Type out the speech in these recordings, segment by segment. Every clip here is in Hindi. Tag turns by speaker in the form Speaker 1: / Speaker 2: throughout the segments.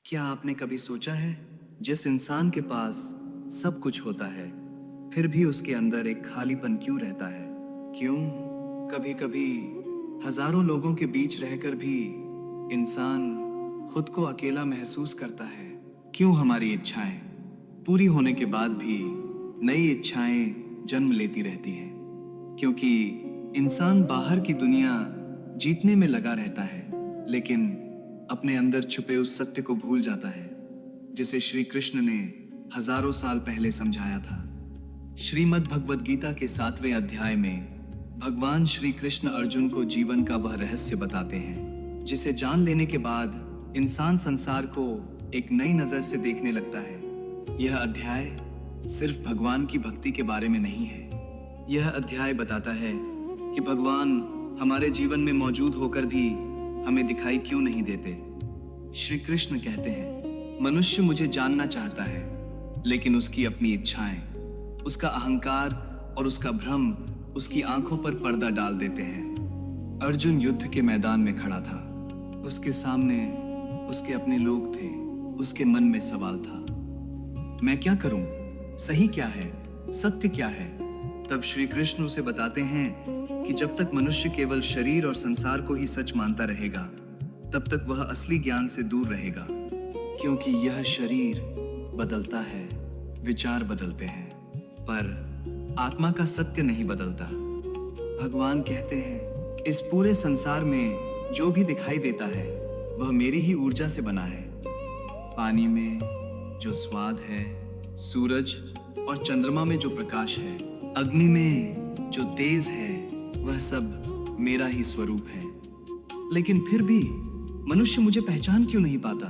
Speaker 1: क्या आपने कभी सोचा है, जिस इंसान के पास सब कुछ होता है फिर भी उसके अंदर एक खालीपन क्यों रहता है? क्यों कभी कभी हजारों लोगों के बीच रहकर भी इंसान खुद को अकेला महसूस करता है? क्यों हमारी इच्छाएं पूरी होने के बाद भी नई इच्छाएं जन्म लेती रहती हैं? क्योंकि इंसान बाहर की दुनिया जीतने में लगा रहता है, लेकिन अपने अंदर छुपे उस सत्य को भूल जाता है जिसे श्री कृष्ण ने हजारों साल पहले समझाया था। श्रीमद् भगवद गीता के 7वें अध्याय में भगवान श्री कृष्ण अर्जुन को जीवन का वह रहस्य बताते हैं जिसे जान लेने के बाद इंसान संसार को एक नई नजर से देखने लगता है। यह अध्याय सिर्फ भगवान की भक्ति के बारे में नहीं है। यह अध्याय बताता है कि भगवान हमारे जीवन में मौजूद होकर भी हमें दिखाई क्यों नहीं देते। श्री कृष्ण कहते हैं, मनुष्य मुझे जानना चाहता है, लेकिन उसकी अपनी इच्छाएं, उसका अहंकार और उसका भ्रम उसकी आंखों पर पर्दा डाल देते हैं। अर्जुन युद्ध के मैदान में खड़ा था। उसके सामने उसके अपने लोग थे। उसके मन में सवाल था, मैं क्या करूं? सही क्या है? सत्य क्या है? तब श्री कृष्ण उसे बताते हैं कि जब तक मनुष्य केवल शरीर और संसार को ही सच मानता रहेगा, तब तक वह असली ज्ञान से दूर रहेगा। क्योंकि यह शरीर बदलता है, विचार बदलते हैं, पर आत्मा का सत्य नहीं बदलता। भगवान कहते हैं, इस पूरे संसार में जो भी दिखाई देता है वह मेरी ही ऊर्जा से बना है। पानी में जो स्वाद है, सूरज और चंद्रमा में जो प्रकाश है, अग्नि में जो तेज है, वह सब मेरा ही स्वरूप है। लेकिन फिर भी मनुष्य मुझे पहचान क्यों नहीं पाता?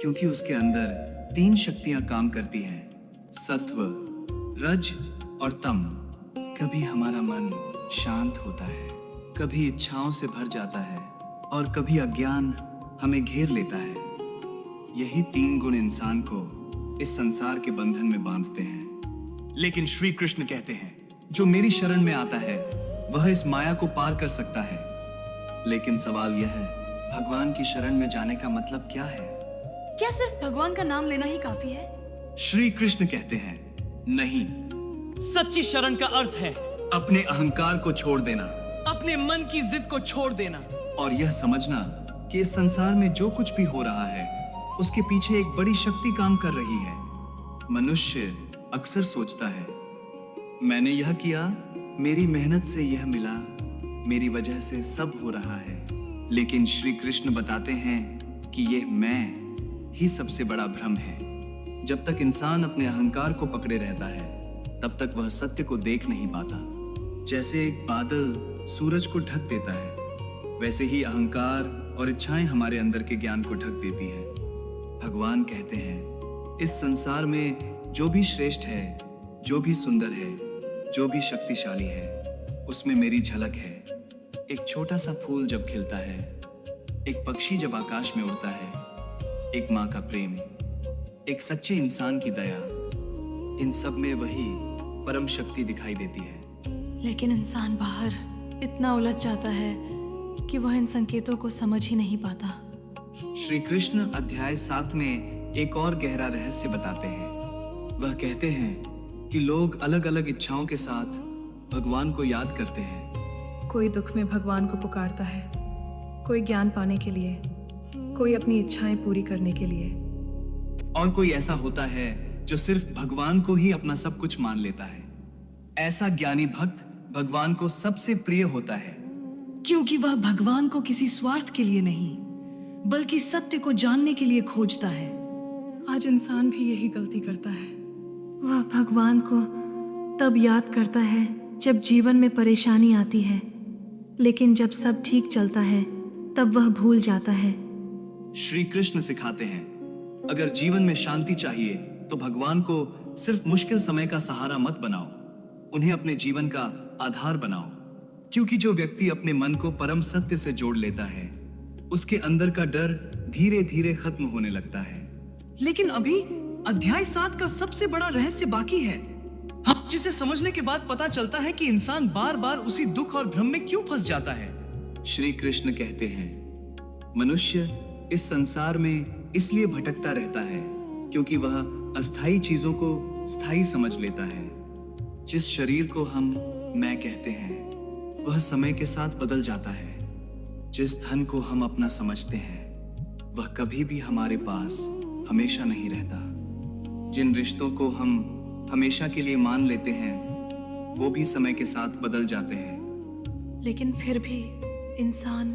Speaker 1: क्योंकि उसके अंदर 3 शक्तियां काम करती हैं, सत्व, रज और तम। कभी हमारा मन शांत होता है, कभी इच्छाओं से भर जाता है और कभी अज्ञान हमें घेर लेता है। यही 3 गुण इंसान को इस संसार के बंधन में बांधते हैं। लेकिन श्री कृष्ण कहते हैं, जो मेरी शरण में आता है वह इस माया को पार कर सकता है। लेकिन सवाल यह है, भगवान की शरण में जाने का मतलब क्या है?
Speaker 2: क्या सिर्फ भगवान का नाम लेना ही काफी है?
Speaker 1: श्री कृष्ण कहते हैं, नहीं।
Speaker 3: सच्ची शरण का अर्थ है
Speaker 1: अपने अहंकार को छोड़ देना,
Speaker 3: अपने मन की जिद को छोड़ देना
Speaker 1: और यह समझना कि इस संसार में जो कुछ भी हो रहा है उसके पीछे एक बड़ी शक्ति काम कर रही है। मनुष्य अक्सर सोचता है, मैंने यह किया, मेरी मेहनत से यह मिला, मेरी वजह से सब हो रहा है। लेकिन श्री कृष्ण बताते हैं कि यह मैं ही सबसे बड़ा भ्रम है। जब तक इंसान अपने अहंकार को पकड़े रहता है, तब तक वह सत्य को देख नहीं पाता। जैसे एक बादल सूरज को ढक देता है, वैसे ही अहंकार और इच्छाएं हमारे अंदर के ज्ञान को ढक देती है। भगवान कहते हैं, इस संसार में जो भी श्रेष्ठ है, जो भी सुंदर है, जो भी शक्तिशाली है, उसमें मेरी झलक है। एक छोटा सा फूल जब खिलता है, एक पक्षी जब आकाश में उड़ता है, एक माँ का प्रेम, एक सच्चे इंसान की दया, इन सब में वही परम शक्ति दिखाई देती है।
Speaker 2: लेकिन इंसान बाहर इतना उलझ जाता है कि वह इन संकेतों को समझ ही नहीं पाता।
Speaker 1: श्री कृष्ण अध्याय 7 में एक और गहरा रहस्य बताते हैं। वह कहते हैं कि लोग अलग अलग इच्छाओं के साथ भगवान को याद करते हैं।
Speaker 2: कोई दुख में भगवान को पुकारता है, कोई ज्ञान पाने के लिए, कोई अपनी इच्छाएं पूरी करने के लिए,
Speaker 1: और कोई ऐसा होता है जो सिर्फ भगवान को ही अपना सब कुछ मान लेता है। ऐसा ज्ञानी भक्त भगवान को सबसे प्रिय होता है,
Speaker 2: क्योंकि वह भगवान को किसी स्वार्थ के लिए नहीं, बल्कि सत्य को जानने के लिए खोजता है। आज इंसान भी यही गलती करता है। वह भगवान को तब याद करता है जब जीवन में परेशानी आती है, लेकिन जब सब ठीक चलता है तब वह भूल जाता है।
Speaker 1: श्री कृष्ण सिखाते हैं, अगर जीवन में शांति चाहिए तो भगवान को सिर्फ मुश्किल समय का सहारा मत बनाओ, उन्हें अपने जीवन का आधार बनाओ। क्योंकि जो व्यक्ति अपने मन को परम सत्य से जोड़ लेता है, उसके अंदर का डर धीरे धीरे खत्म होने लगता है।
Speaker 3: लेकिन अभी अध्याय 7 का सबसे बड़ा रहस्य बाकी है, जिसे समझने के बाद पता चलता है कि इंसान बार बार उसी दुख और भ्रम में क्यों फंस जाता है।
Speaker 1: श्री कृष्ण कहते हैं, मनुष्य इस संसार में इसलिए भटकता रहता है क्योंकि वह अस्थायी चीजों को स्थायी समझ लेता है। जिस शरीर को हम मैं कहते हैं वह समय के साथ बदल जाता है। जिस धन को हम अपना समझते हैं वह कभी भी हमारे पास हमेशा नहीं रहता। जिन रिश्तों को हम हमेशा के लिए मान लेते हैं वो भी समय के साथ बदल जाते हैं।
Speaker 4: लेकिन फिर भी इंसान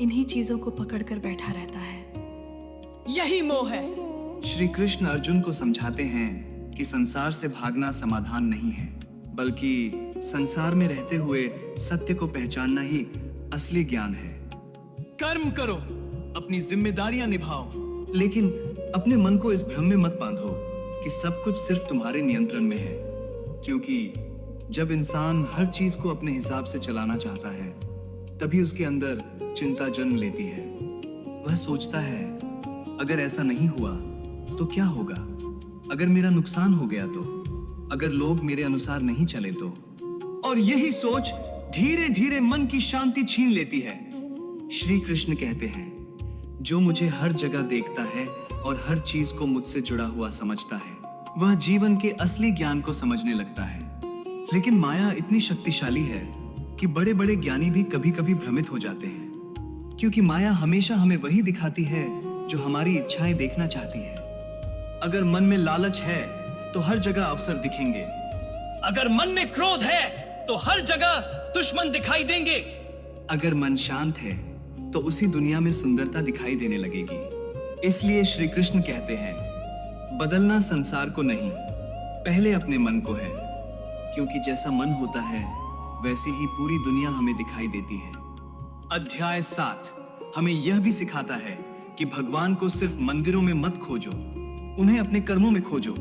Speaker 4: इन्हीं चीजों को पकड़कर बैठा रहता है।
Speaker 2: यही मोह है।
Speaker 1: श्री कृष्ण अर्जुन को समझाते हैं कि संसार से भागना समाधान नहीं है, बल्कि संसार में रहते हुए सत्य को पहचानना ही असली ज्ञान है।
Speaker 3: कर्म करो, अपनी जिम्मेदारियां निभाओ,
Speaker 1: लेकिन अपने मन को इस भ्रम में मत बांधो कि सब कुछ सिर्फ तुम्हारे नियंत्रण में है, क्योंकि जब इंसान हर चीज को अपने हिसाब से चलाना चाहता है तभी उसके अंदर चिंता जन्म लेती है। वह सोचता है अगर ऐसा नहीं हुआ तो क्या होगा, अगर मेरा नुकसान हो गया तो, अगर लोग मेरे अनुसार नहीं चले तो।
Speaker 3: और यही सोच धीरे धीरे मन की शांति छीन लेती है।
Speaker 1: श्री कृष्ण कहते हैं जो मुझे हर जगह देखता है और हर चीज को मुझसे जुड़ा हुआ समझता है वह जीवन के असली ज्ञान को समझने लगता है। लेकिन माया इतनी शक्तिशाली है कि बड़े बड़े ज्ञानी भी कभी कभी भ्रमित हो जाते हैं, क्योंकि माया हमेशा हमें वही दिखाती है जो हमारी इच्छाएं देखना चाहती है। अगर मन में लालच है तो हर जगह अवसर दिखेंगे।
Speaker 3: अगर मन में क्रोध है तो हर जगह दुश्मन दिखाई देंगे।
Speaker 1: अगर मन शांत है तो उसी दुनिया में सुंदरता दिखाई देने लगेगी। इसलिए श्री कृष्ण कहते हैं बदलना संसार को नहीं, पहले अपने मन को है, क्योंकि जैसा मन होता है वैसी ही पूरी दुनिया हमें दिखाई देती है। अध्याय 7 हमें यह भी सिखाता है कि भगवान को सिर्फ मंदिरों में मत खोजो, उन्हें अपने कर्मों में खोजो,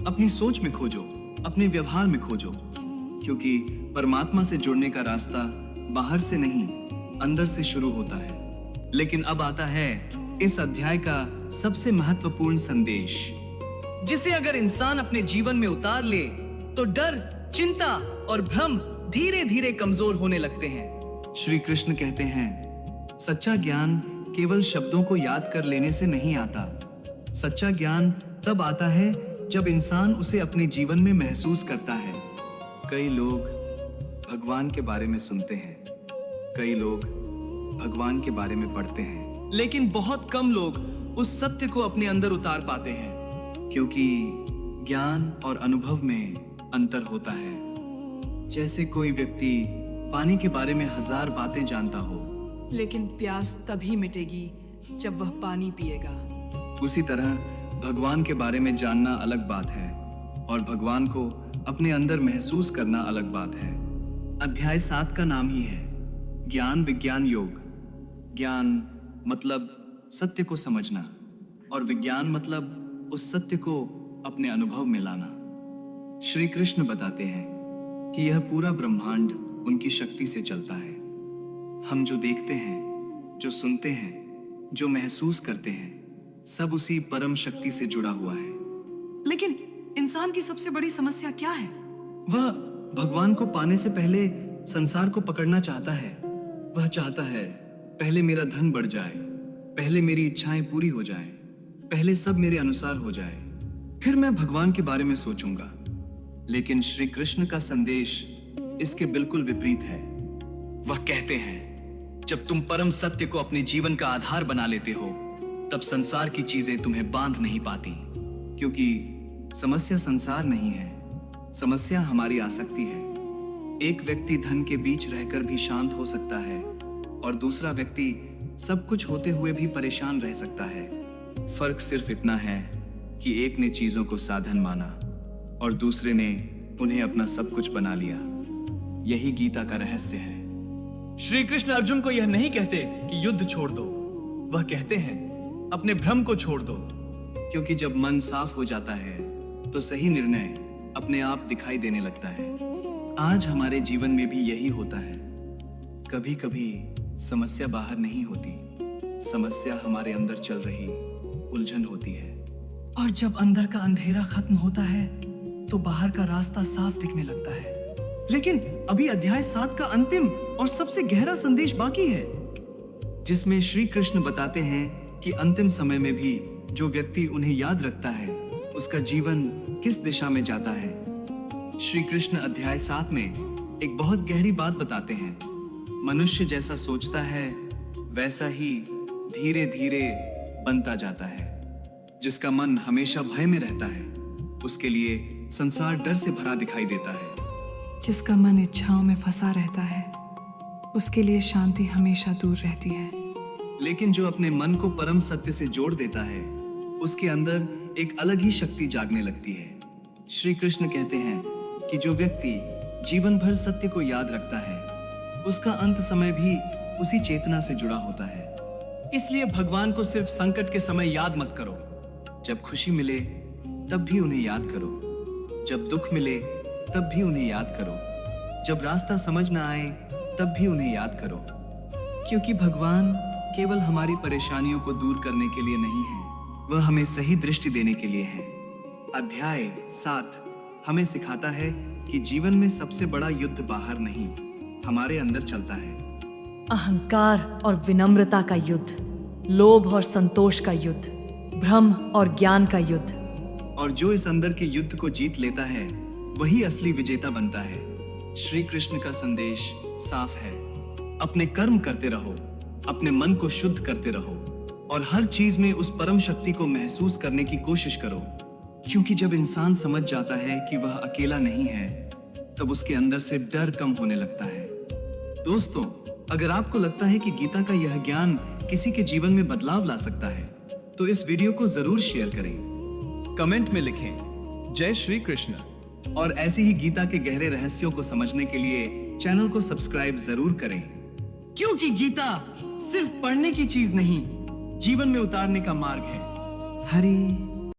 Speaker 1: अपनी सोच में खोजो, अपने व्यवहार में खोजो, क्योंकि परमात्मा से जुड़ने का रास्ता बाहर से नहीं अंदर से शुरू होता है। लेकिन अब आता है इस अध्याय का सबसे महत्वपूर्ण संदेश,
Speaker 3: जिसे अगर इंसान अपने जीवन में उतार ले तो डर, चिंता और भ्रम धीरे धीरे कमजोर होने लगते हैं।
Speaker 1: श्री कृष्ण कहते हैं सच्चा ज्ञान केवल शब्दों को याद कर लेने से नहीं आता। सच्चा ज्ञान तब आता है जब इंसान उसे अपने जीवन में महसूस करता है। कई लोग भगवान के बारे में सुनते हैं, कई लोग भगवान के बारे में पढ़ते हैं,
Speaker 3: लेकिन बहुत कम लोग उस सत्य को अपने अंदर उतार पाते हैं,
Speaker 1: क्योंकि ज्ञान और अनुभव में अंतर होता है। जैसे कोई व्यक्ति पानी के बारे में 1000 बातें जानता हो,
Speaker 2: लेकिन प्यास तभी मिटेगी जब वह पानी पिएगा।
Speaker 1: उसी तरह भगवान के बारे में जानना अलग बात है और भगवान को अपने अंदर महसूस करना अलग बात है। अध्याय 7 का नाम ही है ज्ञान विज्ञान योग। ज्ञान मतलब सत्य को समझना और विज्ञान मतलब उस सत्य को अपने अनुभव में लाना। श्री कृष्ण बताते हैं कि यह पूरा ब्रह्मांड उनकी शक्ति से चलता है। हम जो देखते हैं, जो सुनते हैं, जो महसूस करते हैं, सब उसी परम शक्ति से जुड़ा हुआ है।
Speaker 2: लेकिन इंसान की सबसे बड़ी समस्या क्या है?
Speaker 1: वह भगवान को पाने से पहले संसार को पकड़ना चाहता है। वह चाहता है पहले मेरा धन बढ़ जाए, पहले मेरी इच्छाएं पूरी हो जाएं, पहले सब मेरे अनुसार हो जाए, फिर मैं भगवान के बारे में सोचूंगा। लेकिन श्री कृष्ण का संदेश इसके बिल्कुल विपरीत है।
Speaker 3: वह कहते हैं जब तुम परम सत्य को अपने जीवन का आधार बना लेते हो तब संसार की चीजें तुम्हें बांध नहीं पाती,
Speaker 1: क्योंकि समस्या संसार नहीं है, समस्या हमारी आसक्ति है। एक व्यक्ति धन के बीच रहकर भी शांत हो सकता है और दूसरा व्यक्ति सब कुछ होते हुए भी परेशान रह सकता है। फर्क सिर्फ इतना है कि एक ने चीजों को साधन माना और दूसरे ने उन्हें अपना सब कुछ बना लिया। यही गीता का रहस्य है।
Speaker 3: श्री कृष्ण अर्जुन को यह नहीं कहते कि युद्ध छोड़ दो, वह कहते हैं अपने भ्रम को छोड़ दो,
Speaker 1: क्योंकि जब मन साफ हो जाता है तो सही निर्णय अपने आप दिखाई देने लगता है। आज हमारे जीवन में भी यही होता है। कभी कभी समस्या बाहर नहीं होती, समस्या हमारे अंदर चल रही उलझन होती है।
Speaker 2: और जब अंदर का अंधेरा खत्म होता है तो बाहर का रास्ता साफ दिखने लगता है।
Speaker 3: लेकिन अभी अध्याय 7 का अंतिम और सबसे गहरा संदेश बाकी है,
Speaker 1: जिसमें श्री कृष्ण बताते हैं कि अंतिम समय में भी जो व्यक्ति उन्हें याद रखता है उसका जीवन किस दिशा में जाता है। श्री कृष्ण अध्याय 7 में एक बहुत गहरी बात बताते हैं। मनुष्य जैसा सोचता है वैसा ही धीरे धीरे बनता जाता है। जिसका मन हमेशा भय में रहता है उसके लिए संसार डर से भरा दिखाई देता है।
Speaker 4: जिसका मन इच्छाओं में फंसा रहता है उसके लिए शांति हमेशा दूर रहती है।
Speaker 1: लेकिन जो अपने मन को परम सत्य से जोड़ देता है उसके अंदर एक अलग ही शक्ति जागने लगती है। श्री कृष्ण कहते हैं कि जो व्यक्ति जीवन भर सत्य को याद रखता है उसका अंत समय भी उसी चेतना से जुड़ा होता है। इसलिए भगवान को सिर्फ संकट के समय याद मत करो। जब खुशी मिले तब भी उन्हें याद करो। जब दुख मिले तब भी उन्हें याद करो। जब रास्ता समझ ना आए तब भी उन्हें याद करो। क्योंकि भगवान केवल हमारी परेशानियों को दूर करने के लिए नहीं है, वह हमें सही दृष्टि देने के लिए है। अध्याय 7 हमें सिखाता है कि जीवन में सबसे बड़ा युद्ध बाहर नहीं, हमारे अंदर चलता है।
Speaker 2: अहंकार और विनम्रता का युद्ध, लोभ और संतोष का युद्ध, भ्रम और ज्ञान का युद्ध।
Speaker 1: और जो इस अंदर के युद्ध को जीत लेता है वही असली विजेता बनता है। श्री कृष्ण का संदेश साफ है, अपने कर्म करते रहो, अपने मन को शुद्ध करते रहो और हर चीज में उस परम शक्ति को महसूस करने की कोशिश करो। क्योंकि जब इंसान समझ जाता है कि वह अकेला नहीं है तब उसके अंदर से डर कम होने लगता है। दोस्तों, अगर आपको लगता है कि गीता का यह ज्ञान किसी के जीवन में बदलाव ला सकता है तो इस वीडियो को जरूर शेयर करें,
Speaker 3: कमेंट में लिखें जय श्री कृष्ण।
Speaker 1: और ऐसे ही गीता के गहरे रहस्यों को समझने के लिए चैनल को सब्सक्राइब जरूर करें। क्योंकि गीता सिर्फ पढ़ने की चीज नहीं, जीवन में उतारने का मार्ग है। हरि